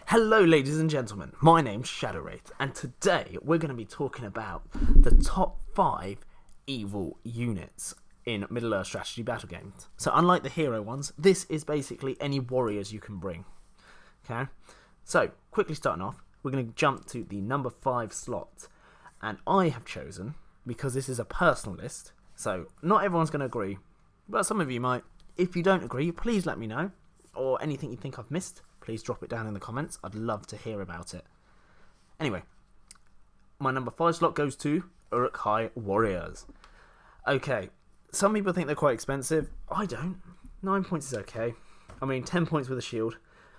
Hello ladies and gentlemen, my name's Shadowwraith and today we're going to be talking about the top 5 evil units in Middle-earth strategy battle games. So unlike the hero ones, this is basically any warriors you can bring. Okay, so quickly starting off, we're going to jump to the number 5 slot, and I have chosen, because this is a personal list, so not everyone's going to agree, but some of you might. If you don't agree, please let me know, or anything you think I've missed, please drop it down in the comments. I'd love to hear about it. Anyway, my number 5 slot goes to Uruk-hai Warriors. Okay, some people think they're quite expensive. I don't. 9 points is okay. I mean, 10 points with a shield.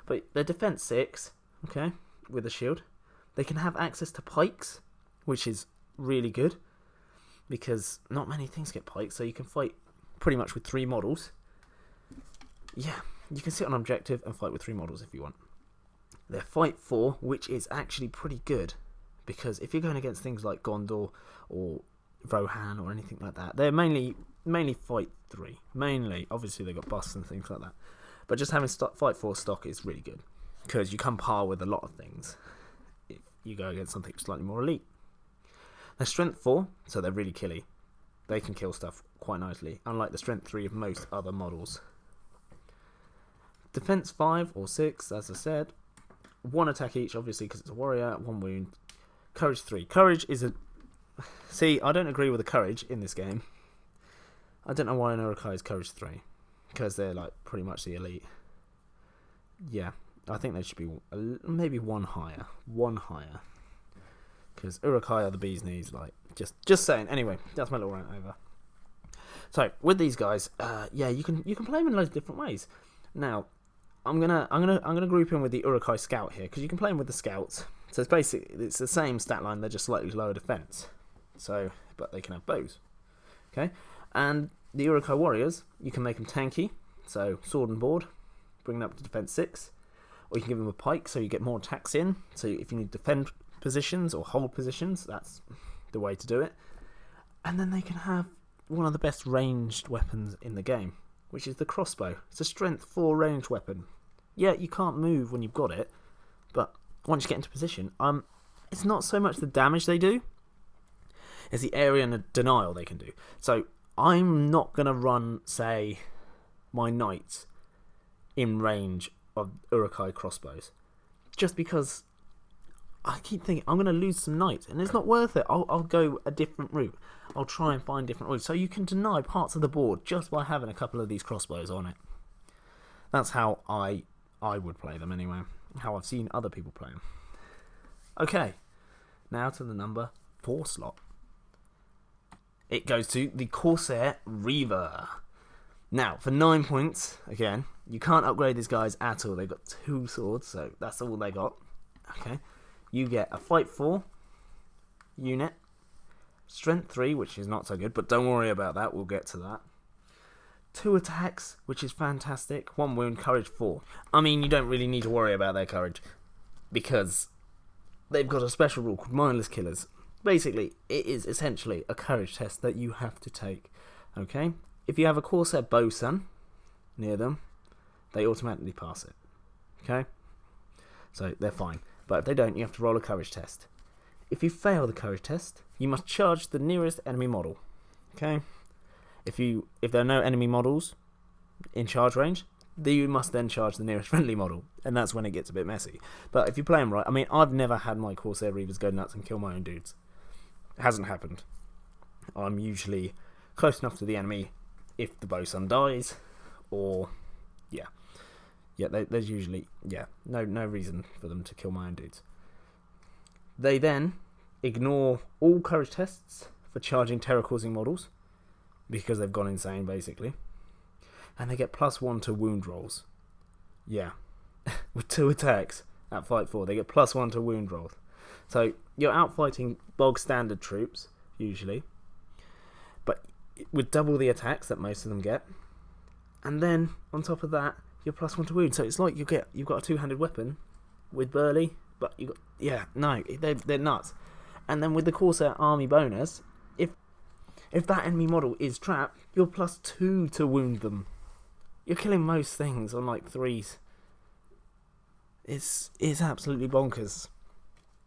But they're defense 6, okay, with a shield. They can have access to pikes, which is really good, because not many things get pikes, so you can fight pretty much with 3 models. Yeah, you can sit on objective and fight with 3 models if you want. They're fight 4, which is actually pretty good, because if you're going against things like Gondor or Rohan or anything like that, they're mainly fight 3. Mainly, obviously they've got busts and things like that, but just having fight 4 stock is really good, because you come par with a lot of things if you go against something slightly more elite. They're strength 4, so they're really killy. They can kill stuff quite nicely, unlike the strength 3 of most other models. Defense 5 or 6, as I said. 1 attack each, obviously, because it's a warrior. 1 wound. Courage 3. Courage is a... See, I don't agree with the courage in this game. I don't know why an Uruk-hai is courage 3. Because they're, like, pretty much the elite. Yeah, I think they should be maybe 1 higher. 1 higher. Because Uruk-hai are the bee's knees, like, just saying. Anyway, that's my little rant over. So, with these guys, yeah, you can play them in loads of different ways. Now, I'm gonna group in with the Uruk-hai Scout here, because you can play them with the Scouts. So it's the same stat line, they're just slightly lower defense. So, but they can have bows. Okay, and the Uruk-hai Warriors, you can make them tanky, so sword and board, bring them up to defense 6, or you can give them a pike, so you get more attacks in. So if you need to defend positions or hold positions, that's the way to do it. And then they can have one of the best ranged weapons in the game, which is the crossbow. It's a strength 4 ranged weapon. Yeah, you can't move when you've got it, but once you get into position, it's not so much the damage they do, it's the area and the denial they can do. So I'm not going to run, say, my knights in range of Uruk-hai crossbows, just because I keep thinking I'm going to lose some knights, and it's not worth it. I'll go a different route. I'll try and find different routes. So you can deny parts of the board just by having a couple of these crossbows on it. That's how I would play them anyway. How I've seen other people play them. Okay, now to the number 4 slot. It goes to the Corsair Reaver. Now, for 9 points, again, you can't upgrade these guys at all. They've got 2 swords, so that's all they got. Okay, you get a fight 4 unit. Strength 3, which is not so good, but don't worry about that, we'll get to that. 2 attacks, which is fantastic. 1 wound, courage 4. I mean, you don't really need to worry about their courage, because they've got a special rule called mindless killers. Basically, it is essentially a courage test that you have to take. Okay? If you have a Corsair bosun near them, they automatically pass it. Okay? So, they're fine. But if they don't, you have to roll a courage test. If you fail the courage test, you must charge the nearest enemy model. Okay? If there are no enemy models in charge range, then you must then charge the nearest friendly model, and that's when it gets a bit messy. But if you play them right, I mean, I've never had my Corsair Reavers go nuts and kill my own dudes. It hasn't happened. I'm usually close enough to the enemy if the bosun dies, or yeah, there's usually no reason for them to kill my own dudes. They then ignore all courage tests for charging terror-causing models, because they've gone insane, basically. And they get +1 to wound rolls. Yeah. With 2 attacks at fight 4, they get +1 to wound rolls. So, you're outfighting bog standard troops, usually, but with double the attacks that most of them get. And then, on top of that, you're +1 to wound. So it's like you've got a 2-handed weapon with Burley, but they're nuts. And then with the Corsair army bonus, if that enemy model is trapped, you're +2 to wound them. You're killing most things on like 3s. It's absolutely bonkers.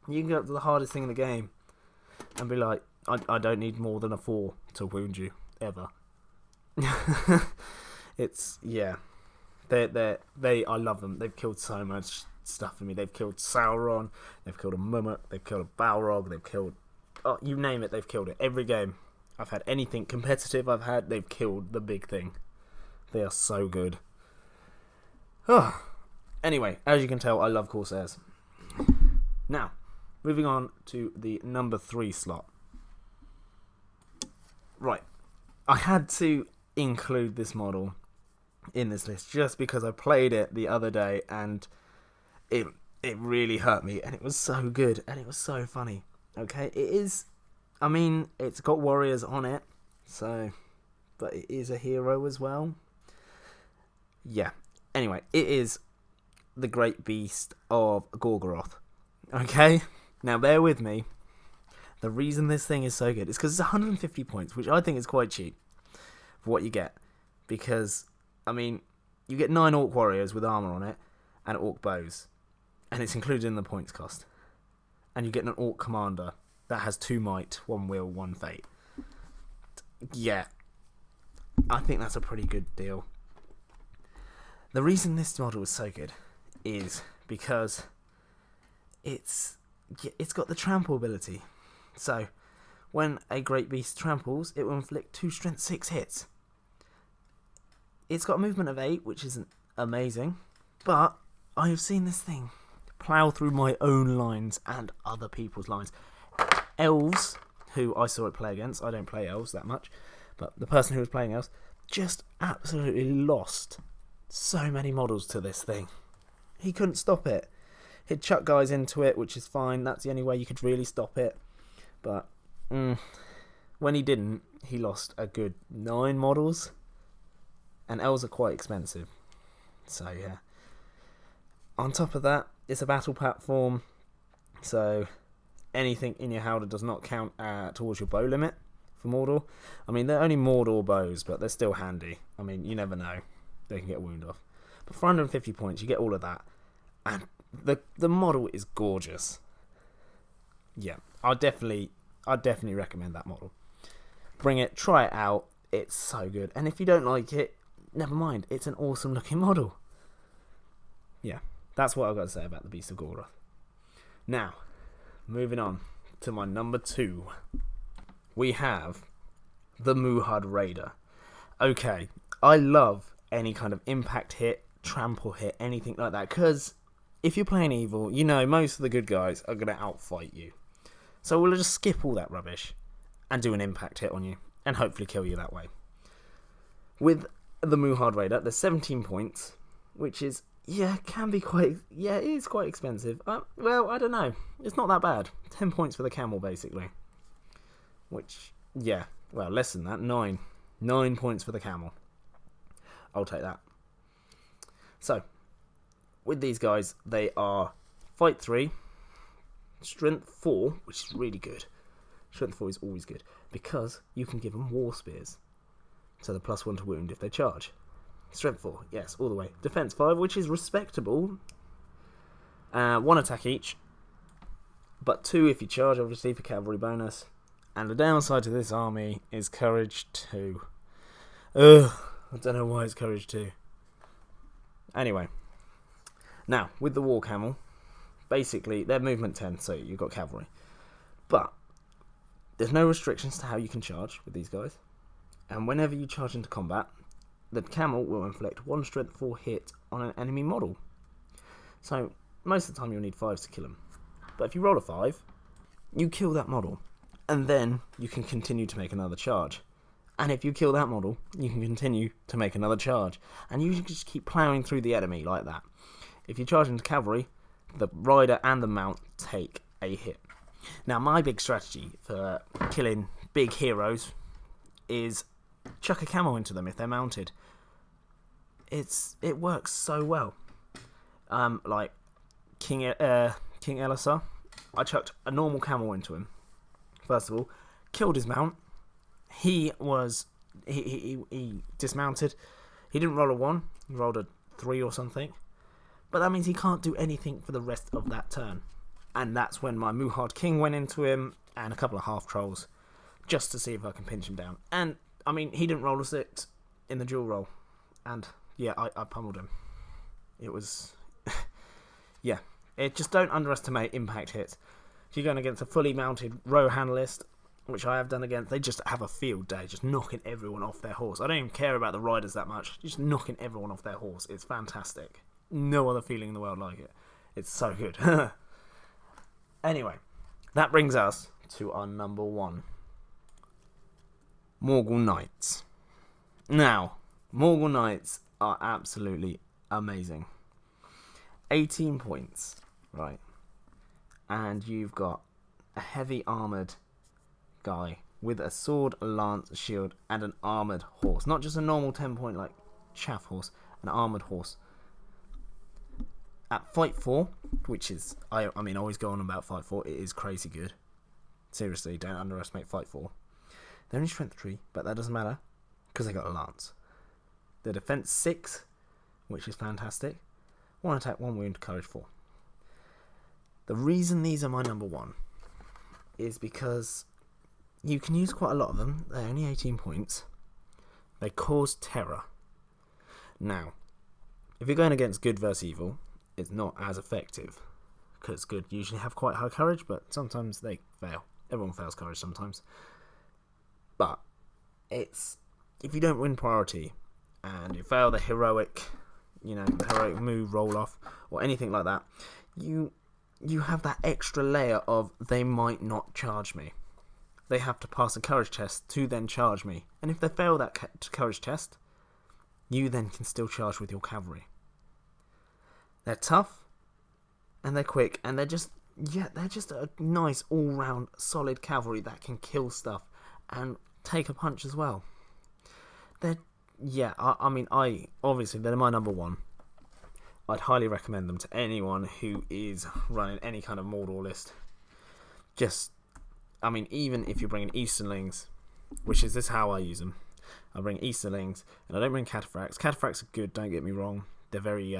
You can go up to the hardest thing in the game and be like, I don't need more than a 4 to wound you ever. It's I love them. They've killed so much stuff for me. They've killed Sauron, they've killed a Mummock, they've killed a Balrog, they've killed, oh, you name it, they've killed it. Every game I've had anything competitive they've killed the big thing. They are so good. Anyway, as you can tell, I love Corsairs. Now, moving on to the number 3 slot. Right, I had to include this model in this list just because I played it the other day and it really hurt me, and it was so good and it was so funny. Okay, it's got warriors on it, so, but it is a hero as well. Yeah. Anyway, it is the great beast of Gorgoroth. Okay? Now, bear with me. The reason this thing is so good is because it's 150 points, which I think is quite cheap for what you get. Because, you get 9 Orc warriors with armour on it, and Orc bows. And it's included in the points cost. And you get an Orc commander that has 2 might, 1 will, 1 fate. Yeah. I think that's a pretty good deal. The reason this model is so good is because it's got the trample ability. So, when a great beast tramples, it will inflict 2 strength 6 hits. It's got a movement of 8, which isn't amazing, but I have seen this thing plough through my own lines and other people's lines. Elves, who I saw it play against, I don't play elves that much, but the person who was playing elves just absolutely lost so many models to this thing. He couldn't stop it. He'd chuck guys into it, which is fine. That's the only way you could really stop it. But when he didn't, he lost a good 9 models. And elves are quite expensive. So yeah. On top of that, it's a battle platform. So anything in your Howdah does not count towards your bow limit for Mordor. They're only Mordor bows, but they're still handy. You never know. They can get a wound off. But for 150 points, you get all of that. And the model is gorgeous. Yeah, I'd definitely recommend that model. Bring it, try it out. It's so good. And if you don't like it, never mind. It's an awesome looking model. Yeah, that's what I've got to say about the Beast of Gorgoroth. Now, moving on to my number 2. We have the Morgul Raider. Okay, I love any kind of impact hit, trample hit, anything like that, because if you're playing evil, most of the good guys are going to outfight you. So we'll just skip all that rubbish and do an impact hit on you and hopefully kill you that way. With the Morgul Raider, there's 17 points, which is, it is quite expensive. Well, I don't know. It's not that bad. 10 points for the camel, basically. Which, less than that, 9. 9 points for the camel. I'll take that. So, with these guys, they are Fight 3, Strength 4, which is really good. Strength 4 is always good, because you can give them War Spears. So the +1 to wound if they charge. Strength 4, yes, all the way. Defense 5, which is respectable. 1 attack each, but 2 if you charge, obviously, for cavalry bonus. And the downside to this army is Courage 2. Ugh. I don't know why it's Courage 2. Anyway. Now, with the War Camel, basically, they're movement 10, so you've got cavalry. But, there's no restrictions to how you can charge with these guys. And whenever you charge into combat, the camel will inflict 1 strength 4 hit on an enemy model. So, most of the time you'll need 5s to kill him. But if you roll a 5, you kill that model. And then you can continue to make another charge. And if you kill that model, you can continue to make another charge. And you can just keep ploughing through the enemy like that. If you charge into cavalry, the rider and the mount take a hit. Now, my big strategy for killing big heroes is chuck a camel into them if they're mounted. It works so well. Like King Elisar, I chucked a normal camel into him. First of all, killed his mount. He dismounted. He didn't roll a 1. He rolled a 3 or something. but that means he can't do anything for the rest of that turn. And that's when my Muhard King went into him, and a couple of half trolls, just to see if I can pinch him down. And, I mean, he didn't roll a 6 in the dual roll. And, yeah, I pummeled him. It was... yeah. Just don't underestimate impact hits. If you're going against a fully mounted Rohan list, which I have done against, they just have a field day, just knocking everyone off their horse. I don't even care about the riders that much. Just knocking everyone off their horse. It's fantastic. No other feeling in the world like it. It's so good. Anyway, that brings us to our number 1. Morgul Knights. Now, Morgul Knights are absolutely amazing. 18 points, right? And you've got a heavy armoured guy with a sword, a lance, a shield, and an armoured horse. Not just a normal 10-point like chaff horse, an armoured horse. At fight 4, which is, I mean, I always go on about fight 4, it is crazy good. Seriously, don't underestimate fight 4. They're only strength 3, but that doesn't matter, because they got a lance. The defense 6, which is fantastic. 1 attack, 1 wound, courage 4. The reason these are my number 1 is because you can use quite a lot of them. They're only 18 points. They cause terror. Now, if you're going against good versus evil, it's not as effective, because good usually have quite high courage, but sometimes they fail. Everyone fails courage sometimes. But it's, if you don't win priority and you fail the heroic, heroic move roll off or anything like that, you have that extra layer of they might not charge me. They have to pass a courage test to then charge me. And if they fail that courage test, you then can still charge with your cavalry. They're tough, and they're quick, and they're just a nice all-round solid cavalry that can kill stuff and take a punch as well. Obviously they're my number 1. I'd highly recommend them to anyone who is running any kind of Mordor list. Even if you're bringing Easterlings, which is how I use them. I bring Easterlings, and I don't bring Cataphracts. Cataphracts are good, don't get me wrong. They're very,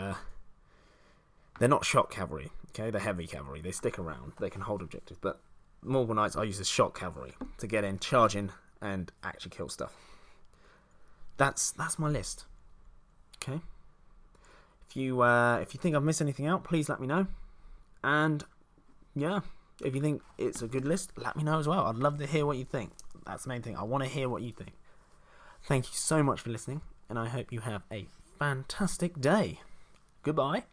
they're not shock cavalry, okay? They're heavy cavalry. They stick around. They can hold objectives. But Morgul Knights, I use as shock cavalry to get in, charge in, and actually kill stuff. That's my list, okay? If you think I've missed anything out, please let me know. And yeah, if you think it's a good list, let me know as well. I'd love to hear what you think. That's the main thing. I want to hear what you think. Thank you so much for listening, and I hope you have a fantastic day. Goodbye.